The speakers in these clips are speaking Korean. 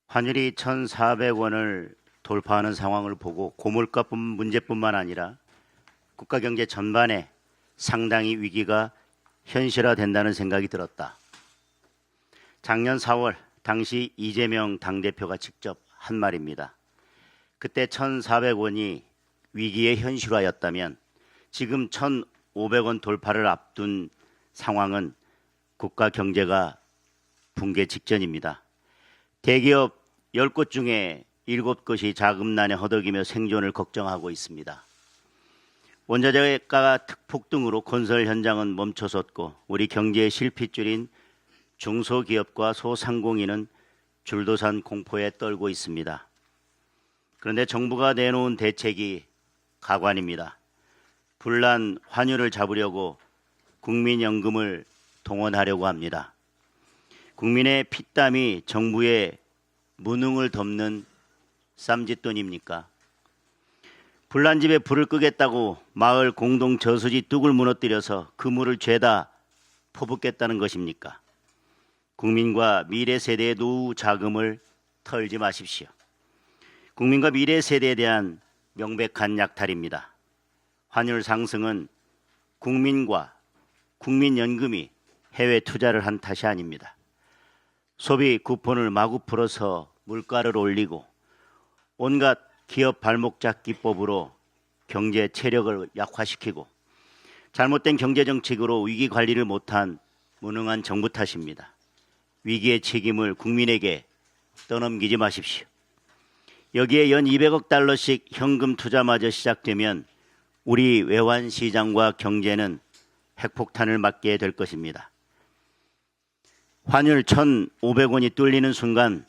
환율이 1,400원을 돌파하는 상황을 보고 고물가 문제뿐만 아니라 국가 경제 전반에 상당히 위기가 현실화된다는 생각이 들었다. 작년 4월 당시 이재명 당대표가 직접 한 말입니다. 그때 1,400원이 위기의 현실화였다면 지금 1,500원 돌파를 앞둔 상황은 국가 경제가 붕괴 직전입니다. 대기업 10곳 중에 7곳이 자금난에 허덕이며 생존을 걱정하고 있습니다. 원자재가 폭등으로 건설 현장은 멈춰섰고 우리 경제의 실핏줄인 중소기업과 소상공인은 줄도산 공포에 떨고 있습니다. 그런데 정부가 내놓은 대책이 가관입니다. 불난 환율을 잡으려고 국민연금을 동원하려고 합니다. 국민의 피땀이 정부의 무능을 덮는 쌈짓돈입니까? 불난 집에 불을 끄겠다고 마을 공동 저수지 뚝을 무너뜨려서 그 물을 죄다 퍼붓겠다는 것입니까? 국민과 미래 세대의 노후 자금을 털지 마십시오. 국민과 미래 세대에 대한 명백한 약탈입니다. 환율 상승은 국민과 국민연금이 해외 투자를 한 탓이 아닙니다. 소비 쿠폰을 마구 풀어서 물가를 올리고 온갖 기업 발목 잡기법으로 경제 체력을 약화시키고 잘못된 경제 정책으로 위기 관리를 못한 무능한 정부 탓입니다. 위기의 책임을 국민에게 떠넘기지 마십시오. 여기에 연 200억 달러씩 현금 투자마저 시작되면 우리 외환 시장과 경제는 핵폭탄을 맞게 될 것입니다. 환율 1,500원이 뚫리는 순간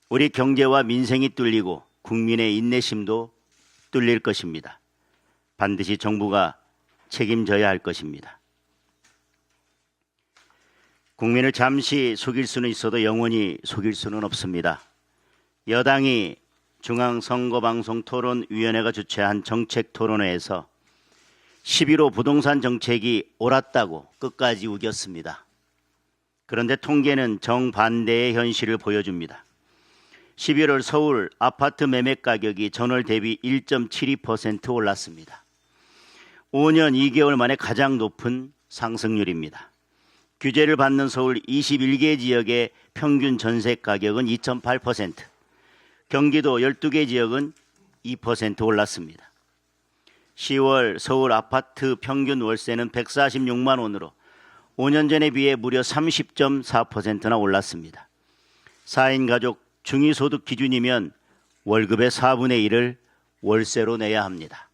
우리 경제와 민생이 뚫리고 국민의 인내심도 뚫릴 것입니다. 반드시 정부가 책임져야 할 것입니다. 국민을 잠시 속일 수는 있어도 영원히 속일 수는 없습니다. 여당이 중앙선거방송토론위원회가 주최한 정책토론회에서 11호 부동산 정책이 옳았다고 끝까지 우겼습니다. 그런데 통계는 정반대의 현실을 보여줍니다. 11월 서울 아파트 매매 가격이 전월 대비 1.72% 올랐습니다. 5년 2개월 만에 가장 높은 상승률입니다. 규제를 받는 서울 21개 지역의 평균 전세 가격은 2.8%, 경기도 12개 지역은 2% 올랐습니다. 10월 서울 아파트 평균 월세는 146만 원으로 5년 전에 비해 무려 30.4%나 올랐습니다. 4인 가족 중위소득 기준이면 월급의 4분의 1을 월세로 내야 합니다.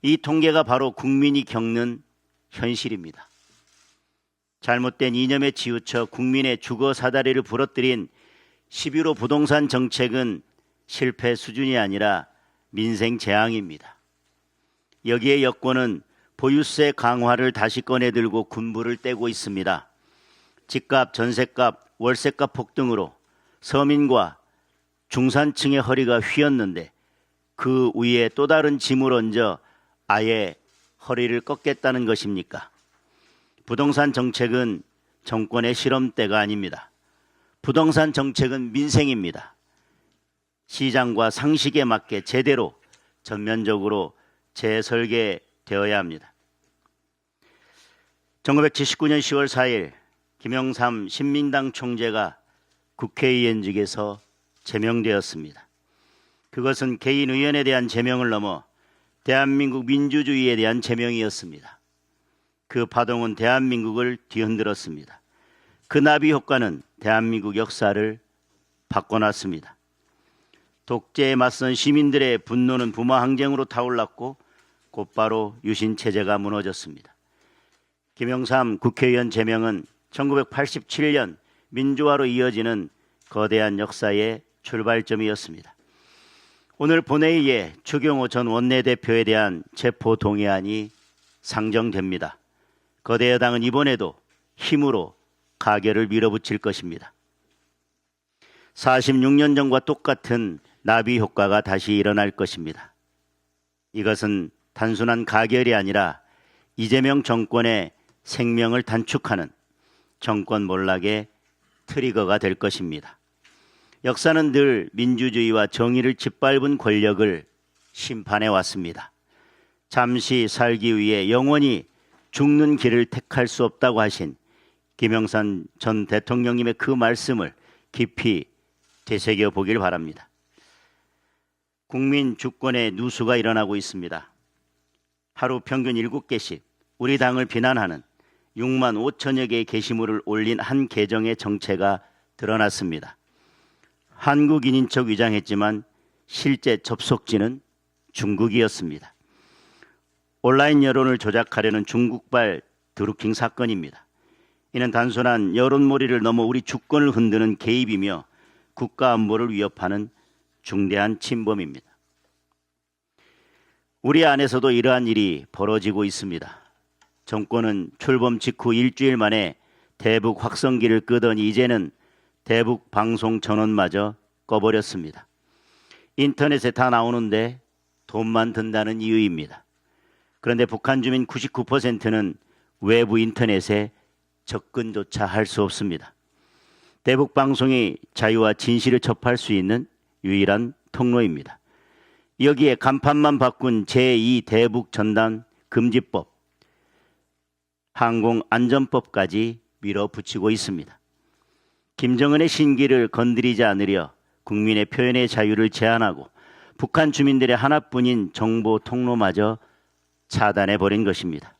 이 통계가 바로 국민이 겪는 현실입니다. 잘못된 이념에 치우쳐 국민의 주거 사다리를 부러뜨린 11호 부동산 정책은 실패 수준이 아니라 민생 재앙입니다. 여기에 여권은 보유세 강화를 다시 꺼내들고 군부를 떼고 있습니다. 집값, 전셋값, 월세값 폭등으로 서민과 중산층의 허리가 휘었는데 그 위에 또 다른 짐을 얹어 아예 허리를 꺾겠다는 것입니까? 부동산 정책은 정권의 실험대가 아닙니다. 부동산 정책은 민생입니다. 시장과 상식에 맞게 제대로 전면적으로 재설계되어야 합니다. 1979년 10월 4일 김영삼 신민당 총재가 국회의원직에서 제명되었습니다. 그것은 개인 의원에 대한 제명을 넘어 대한민국 민주주의에 대한 제명이었습니다. 그 파동은 대한민국을 뒤흔들었습니다. 그 나비 효과는 대한민국 역사를 바꿔놨습니다. 독재에 맞선 시민들의 분노는 부마항쟁으로 타올랐고 곧바로 유신체제가 무너졌습니다. 김영삼 국회의원 제명은 1987년 민주화로 이어지는 거대한 역사의 출발점이었습니다. 오늘 본회의에 추경호 전 원내대표에 대한 체포동의안이 상정됩니다. 거대 여당은 이번에도 힘으로 가결을 밀어붙일 것입니다. 46년 전과 똑같은 나비 효과가 다시 일어날 것입니다. 이것은 단순한 가결이 아니라 이재명 정권의 생명을 단축하는 정권 몰락의 트리거가 될 것입니다. 역사는 늘 민주주의와 정의를 짓밟은 권력을 심판해 왔습니다. 잠시 살기 위해 영원히 죽는 길을 택할 수 없다고 하신 김영삼 전 대통령님의 그 말씀을 깊이 되새겨 보길 바랍니다. 국민 주권의 누수가 일어나고 있습니다. 하루 평균 7개씩 우리 당을 비난하는 6만 5천여 개의 게시물을 올린 한 계정의 정체가 드러났습니다. 한국인인 척 위장했지만 실제 접속지는 중국이었습니다. 온라인 여론을 조작하려는 중국발 드루킹 사건입니다. 이는 단순한 여론몰이를 넘어 우리 주권을 흔드는 개입이며 국가 안보를 위협하는 중대한 침범입니다. 우리 안에서도 이러한 일이 벌어지고 있습니다. 정권은 출범 직후 일주일 만에 대북 확성기를 끄더니 이제는 대북 방송 전원마저 꺼버렸습니다. 인터넷에 다 나오는데 돈만 든다는 이유입니다. 그런데 북한 주민 99%는 외부 인터넷에 접근조차 할 수 없습니다. 대북 방송이 자유와 진실을 접할 수 있는 유일한 통로입니다. 여기에 간판만 바꾼 제2 대북 전단 금지법, 항공안전법까지 밀어붙이고 있습니다. 김정은의 신기를 건드리지 않으려 국민의 표현의 자유를 제한하고 북한 주민들의 하나뿐인 정보 통로마저 차단해버린 것입니다.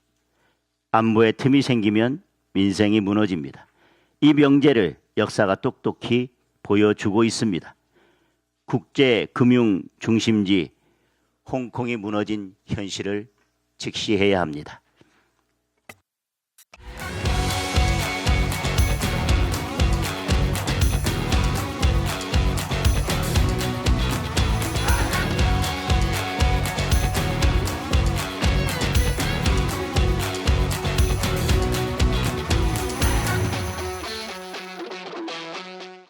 안보에 틈이 생기면 민생이 무너집니다. 이 명제를 역사가 똑똑히 보여주고 있습니다. 국제 금융 중심지 홍콩이 무너진 현실을 직시해야 합니다.